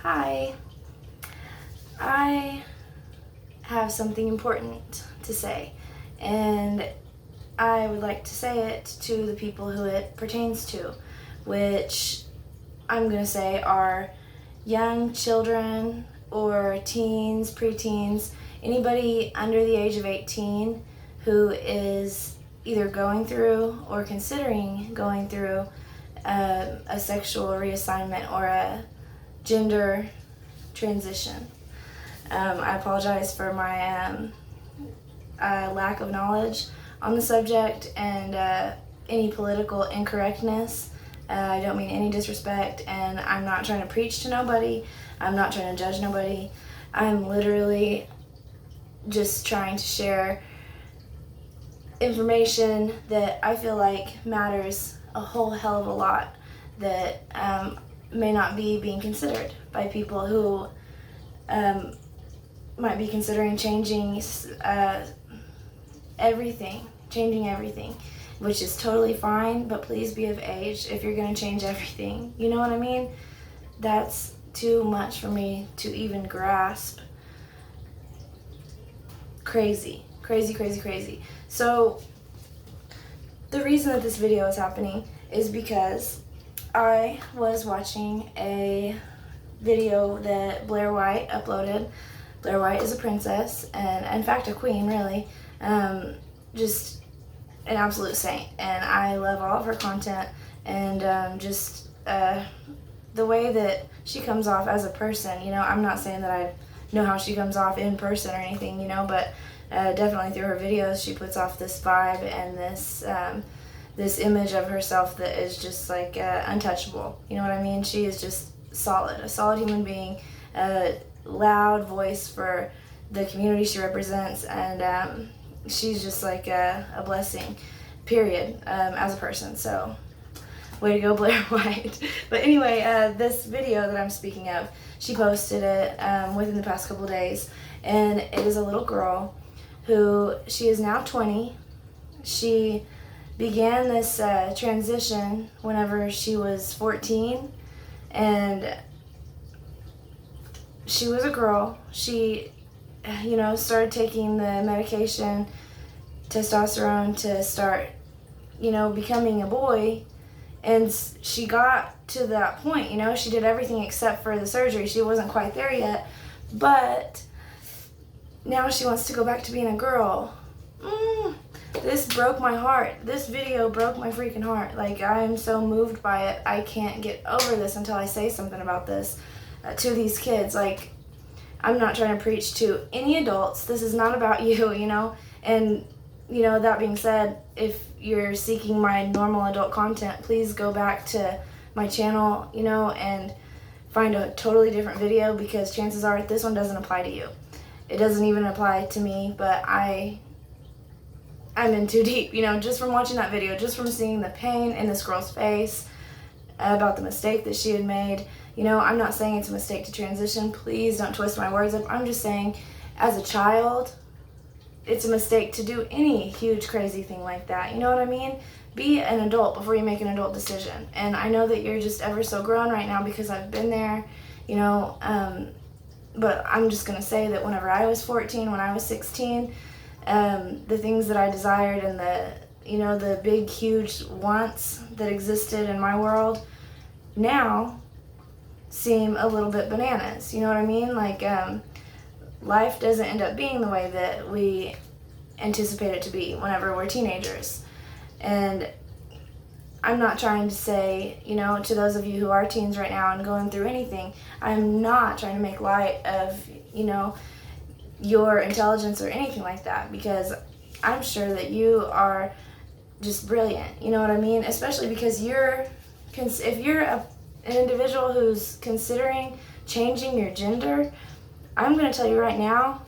Hi, I have something important to say, and I would like to say it to the people who it pertains to, which I'm going to say are young children or teens, preteens, anybody under the age of 18 who is either going through or considering going through a sexual reassignment or a gender transition. I apologize for my lack of knowledge on the subject and any political incorrectness. I don't mean any disrespect, and I'm not trying to preach to nobody. I'm not trying to judge nobody. I'm literally just trying to share information that I feel like matters a whole hell of a lot that may not be being considered by people who might be considering changing everything, which is totally fine, but please be of age if you're going to change everything. You know what I mean? That's too much for me to even grasp. Crazy. So the reason that this video is happening is because I was watching a video that Blair White uploaded. Blair White is a princess, and in fact a queen, really. Just an absolute saint, and I love all of her content, and the way that she comes off as a person. You know, I'm not saying that I know how she comes off in person or anything, you know, but definitely through her videos she puts off this vibe and this image of herself that is just like untouchable. You know what I mean? She is just a solid human being, a loud voice for the community she represents, and she's just like a blessing, period, as a person. So way to go, Blair White. But anyway, this video that I'm speaking of, she posted it within the past couple days, and it is a little girl who, she is now 20. She began this transition whenever she was 14, and she was a girl. She, started taking the medication, testosterone, to start, becoming a boy. And she got to that point, she did everything except for the surgery. She wasn't quite there yet, but now she wants to go back to being a girl. This broke my heart. This video broke my freaking heart. Like, I am so moved by it. I can't get over this until I say something about this to these kids. Like, I'm not trying to preach to any adults. This is not about you, And, that being said, if you're seeking my normal adult content, please go back to my channel, and find a totally different video, because chances are this one doesn't apply to you. It doesn't even apply to me, but I'm in too deep, just from watching that video, just from seeing the pain in this girl's face about the mistake that she had made. I'm not saying it's a mistake to transition. Please don't twist my words up. I'm just saying, as a child, it's a mistake to do any huge crazy thing like that. You know what I mean? Be an adult before you make an adult decision. And I know that you're just ever so grown right now because I've been there, but I'm just going to say that whenever I was 14, when I was 16, the things that I desired and the big, huge wants that existed in my world now seem a little bit bananas. You know what I mean? Like, life doesn't end up being the way that we anticipate it to be whenever we're teenagers. And I'm not trying to say, to those of you who are teens right now and going through anything, I'm not trying to make light of, your intelligence or anything like that, because I'm sure that you are just brilliant. You know what I mean? Especially because if you're an individual who's considering changing your gender, I'm going to tell you right now,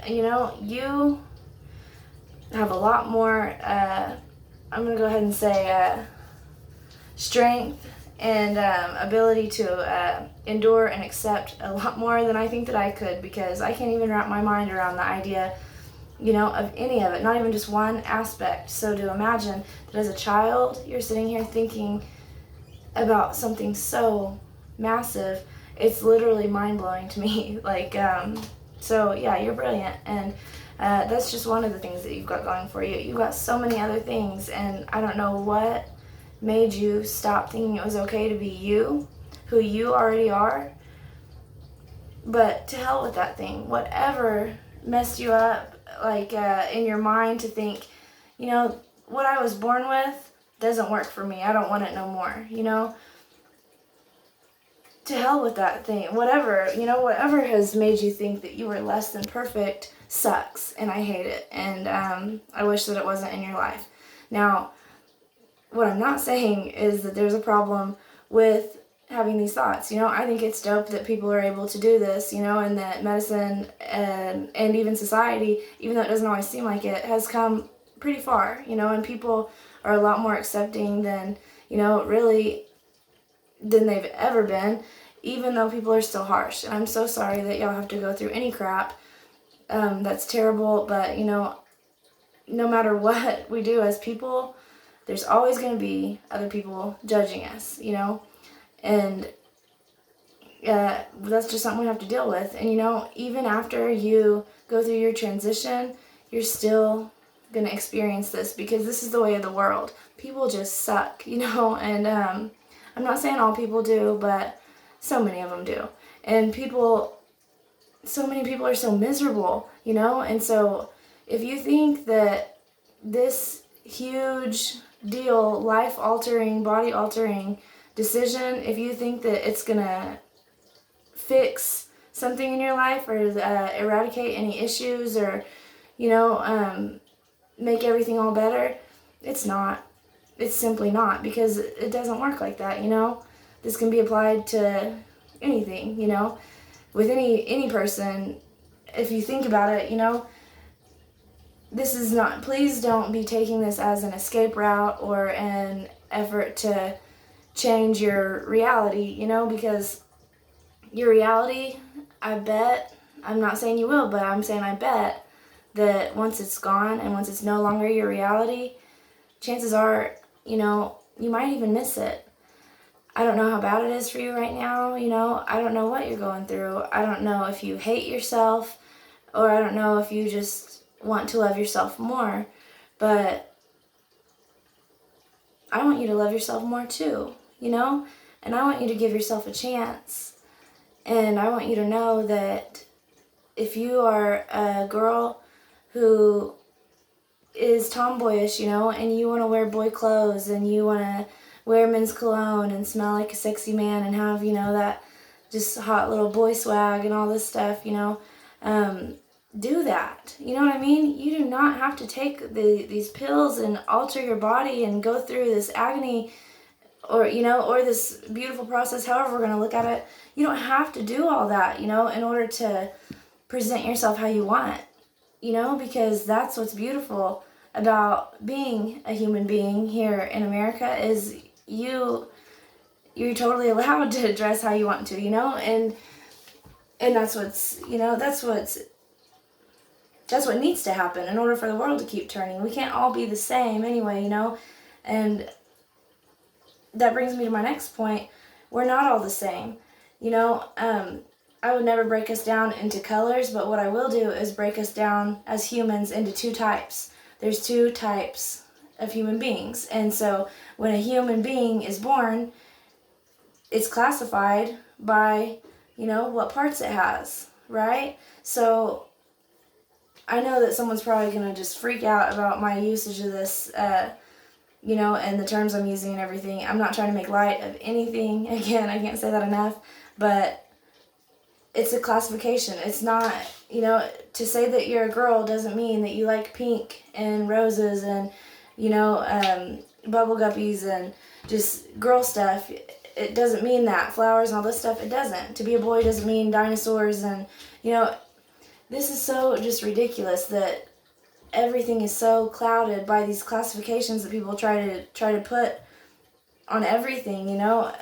you have a lot more, I'm going to go ahead and say, strength and ability to endure and accept a lot more than I think that I could, because I can't even wrap my mind around the idea, of any of it, not even just one aspect. So to imagine that as a child, you're sitting here thinking about something so massive, it's literally mind-blowing to me. Like, so yeah, you're brilliant, and that's just one of the things that you've got going for you. You've got so many other things, and I don't know what made you stop thinking it was okay to be you, who you already are. But to hell with that thing. Whatever messed you up, like, in your mind to think, you know, what I was born with doesn't work for me. I don't want it no more, you know? To hell with that thing. Whatever, you know, whatever has made you think that you were less than perfect sucks, and I hate it. And I wish that it wasn't in your life. Now, what I'm not saying is that there's a problem with having these thoughts. You know, I think it's dope that people are able to do this, you know, and that medicine and even society, even though it doesn't always seem like it, has come pretty far, you know, and people are a lot more accepting than, you know, really than they've ever been, even though people are still harsh. And I'm so sorry that y'all have to go through any crap. That's terrible, but, you know, no matter what we do as people, there's always going to be other people judging us, you know, and that's just something we have to deal with. And, you know, even after you go through your transition, you're still going to experience this, because this is the way of the world. People just suck, you know, and I'm not saying all people do, but so many of them do. And so many people are so miserable, you know, and so if you think that this huge deal, life-altering, body-altering decision, if you think that it's gonna fix something in your life or eradicate any issues or, you know, make everything all better, it's not. It's simply not, because it doesn't work like that, you know. This can be applied to anything, you know, with any person. If you think about it, you know, this is not, please don't be taking this as an escape route or an effort to change your reality, you know, because your reality, I bet, I'm not saying you will, but I'm saying I bet that once it's gone and once it's no longer your reality, chances are, you know, you might even miss it. I don't know how bad it is for you right now, you know, I don't know what you're going through. I don't know if you hate yourself, or I don't know if you just want to love yourself more, but I want you to love yourself more too, you know, and I want you to give yourself a chance, and I want you to know that if you are a girl who is tomboyish, you know, and you want to wear boy clothes and you want to wear men's cologne and smell like a sexy man and have, you know, that just hot little boy swag and all this stuff, you know, do that. You know what I mean? You do not have to take these pills and alter your body and go through this agony or, you know, or this beautiful process, however we're going to look at it. You don't have to do all that, you know, in order to present yourself how you want, you know, because that's what's beautiful about being a human being here in America is you're totally allowed to dress how you want to, you know, and that's what's, you know, that's what needs to happen in order for the world to keep turning. We can't all be the same anyway, you know, and that brings me to my next point. We're not all the same, you know. I would never break us down into colors, but what I will do is break us down as humans into two types. There's two types of human beings, and so when a human being is born, it's classified by, you know, what parts it has, right? So I know that someone's probably going to just freak out about my usage of this, you know, and the terms I'm using and everything. I'm not trying to make light of anything. Again, I can't say that enough, but it's a classification. It's not, you know, to say that you're a girl doesn't mean that you like pink and roses and, you know, bubble guppies and just girl stuff. It doesn't mean that. Flowers and all this stuff, it doesn't. To be a boy doesn't mean dinosaurs and, you know, this is so just ridiculous that everything is so clouded by these classifications that people try to put on everything, you know.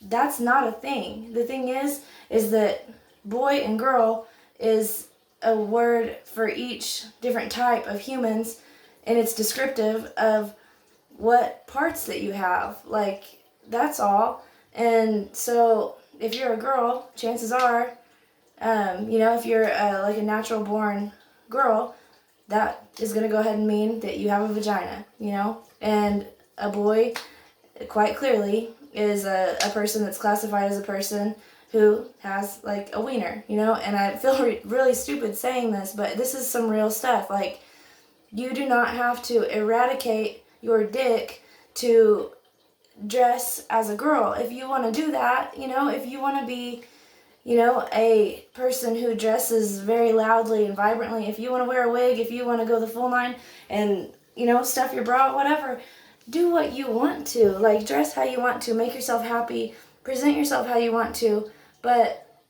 That's not a thing. The thing is that boy and girl is a word for each different type of humans, and it's descriptive of what parts that you have. Like, that's all. And so if you're a girl, chances are, if you're like a natural born girl, that is going to go ahead and mean that you have a vagina, and a boy, quite clearly, is a person that's classified as a person who has like a wiener, and I feel really stupid saying this, but this is some real stuff. Like, you do not have to eradicate your dick to dress as a girl. If you want to do that, if you want to be, a person who dresses very loudly and vibrantly, if you want to wear a wig, if you want to go the full nine and, stuff your bra, whatever, do what you want to. Like, dress how you want to, make yourself happy, present yourself how you want to, but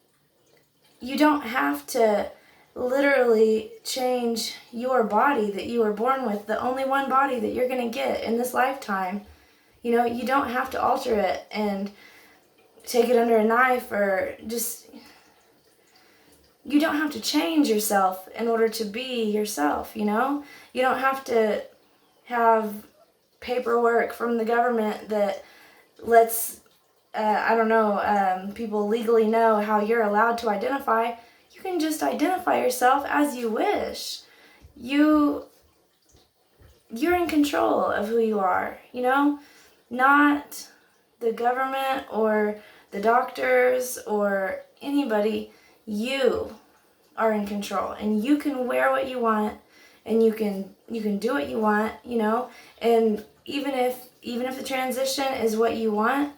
you don't have to literally change your body that you were born with, the only one body that you're going to get in this lifetime. You don't have to alter it and take it under a knife, or just, you don't have to change yourself in order to be yourself, You don't have to have paperwork from the government that lets, people legally know how you're allowed to identify. You can just identify yourself as you wish. You're in control of who you are, not the government or the doctors or anybody. You are in control, and you can wear what you want, and you can do what you want, and even if the transition is what you want,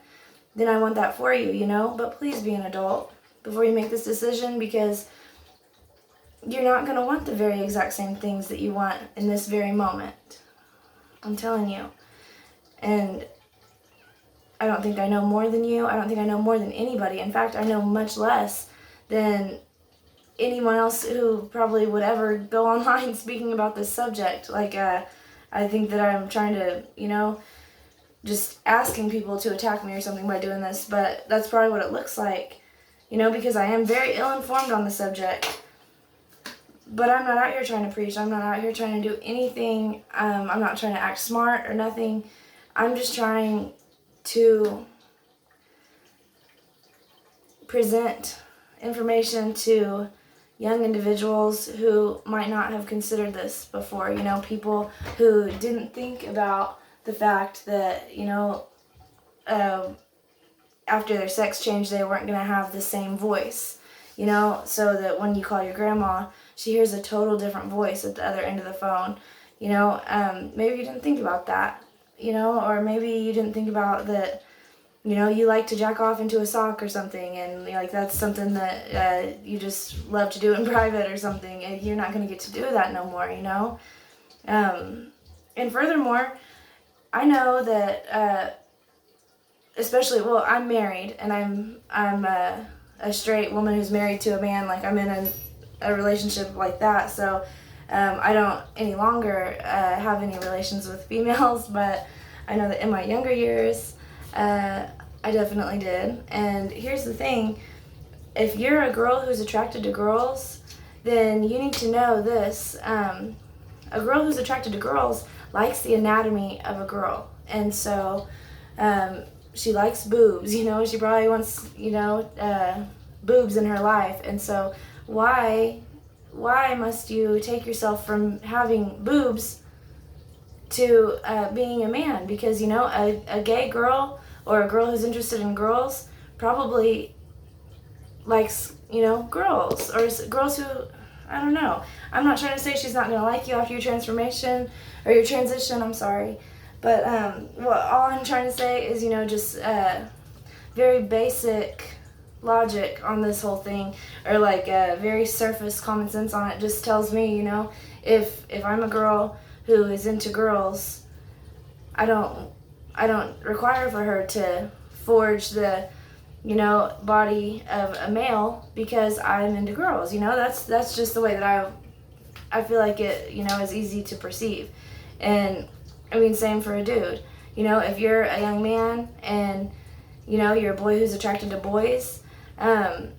then I want that for you, but please be an adult before you make this decision, because you're not going to want the very exact same things that you want in this very moment. I'm telling you. And I don't think I know more than you. I don't think I know more than anybody. In fact, I know much less than anyone else who probably would ever go online speaking about this subject. Like, I think that I'm trying to, just asking people to attack me or something by doing this, but that's probably what it looks like, because I am very ill-informed on the subject. But I'm not out here trying to preach. I'm not out here trying to do anything. I'm not trying to act smart or nothing. I'm just trying to present information to young individuals who might not have considered this before. People who didn't think about the fact that, after their sex change, they weren't going to have the same voice, so that when you call your grandma, she hears a total different voice at the other end of the phone. Maybe you didn't think about that, or maybe you didn't think about that, you like to jack off into a sock or something, and that's something that you just love to do in private or something, and you're not going to get to do that no more, and furthermore, I know that, especially, well, I'm married, and I'm a straight woman who's married to a man. Like, I'm in a relationship like that, so I don't any longer have any relations with females, but I know that in my younger years, I definitely did. And here's the thing, if you're a girl who's attracted to girls, then you need to know this. A girl who's attracted to girls likes the anatomy of a girl, and so she likes boobs, she probably wants, boobs in her life, and so why must you take yourself from having boobs to being a man? Because, a gay girl or a girl who's interested in girls probably likes, girls, or girls who, I don't know. I'm not trying to say she's not going to like you after your transformation, or your transition, I'm sorry. But all I'm trying to say is, just very basic logic on this whole thing, or like very surface common sense on it, just tells me, if I'm a girl who is into girls, I don't require for her to forge the, body of a male because I'm into girls. That's just the way that I feel like it, is easy to perceive. And I mean, same for a dude. If you're a young man and, you're a boy who's attracted to boys, I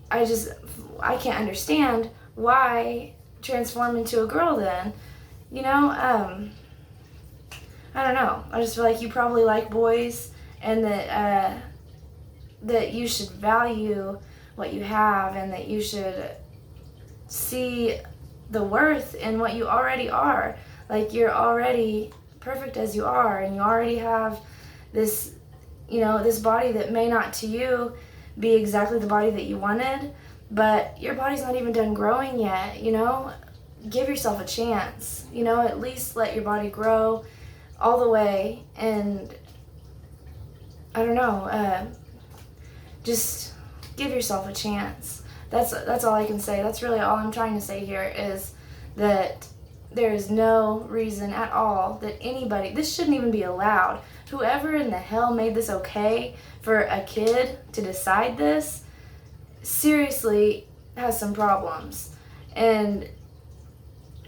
can't understand why transform into a girl then. I don't know. I just feel like you probably like boys, and that that you should value what you have, and that you should see the worth in what you already are. Like, you're already perfect as you are, and you already have this, this body that may not to you be exactly the body that you wanted, but your body's not even done growing yet. Give yourself a chance. At least let your body grow all the way, and I don't know, just give yourself a chance. That's all I can say. That's really all I'm trying to say here, is that there is no reason at all that anybody, this shouldn't even be allowed. Whoever in the hell made this okay for a kid to decide this seriously has some problems. And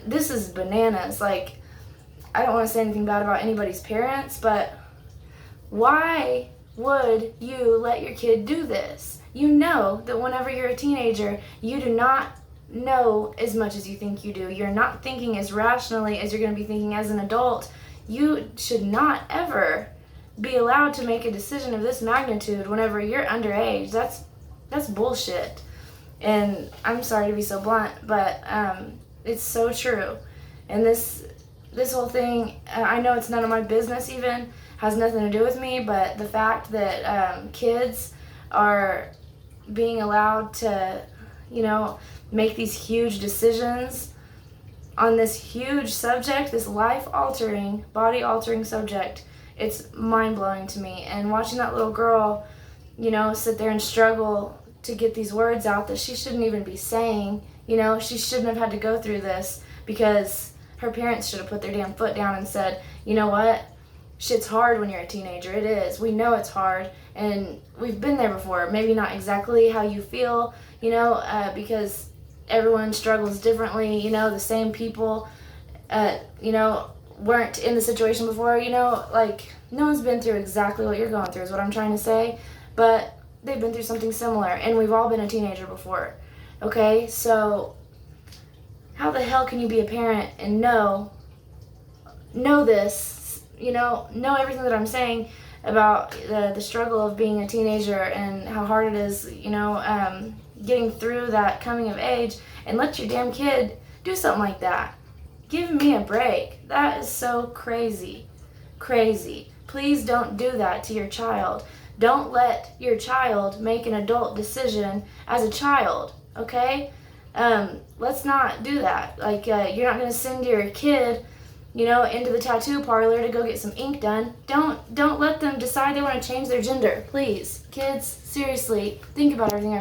this is bananas. Like, I don't want to say anything bad about anybody's parents, but why would you let your kid do this? You know that whenever you're a teenager, you do not know as much as you think you do. You're not thinking as rationally as you're going to be thinking as an adult. You should not ever be allowed to make a decision of this magnitude whenever you're underage. That's bullshit. And I'm sorry to be so blunt, but it's so true. And this whole thing, I know it's none of my business even, has nothing to do with me, but the fact that kids are being allowed to, make these huge decisions on this huge subject, this life-altering, body-altering subject, it's mind-blowing to me. And watching that little girl, sit there and struggle to get these words out that she shouldn't even be saying, she shouldn't have had to go through this, because her parents should have put their damn foot down and said, you know what? Shit's hard when you're a teenager. It is. We know it's hard, and we've been there before. Maybe not exactly how you feel, because everyone struggles differently. The same people, weren't in the situation before. Like, no one's been through exactly what you're going through is what I'm trying to say, but they've been through something similar, and we've all been a teenager before. Okay, so how the hell can you be a parent and know this? Know everything that I'm saying about the struggle of being a teenager and how hard it is, getting through that coming of age, and let your damn kid do something like that. Give me a break. That is so crazy. Crazy. Please don't do that to your child. Don't let your child make an adult decision as a child, okay? Let's not do that. Like, you're not going to send your kid into the tattoo parlor to go get some ink done. Don't let them decide they want to change their gender. Please, kids, seriously, think about everything I've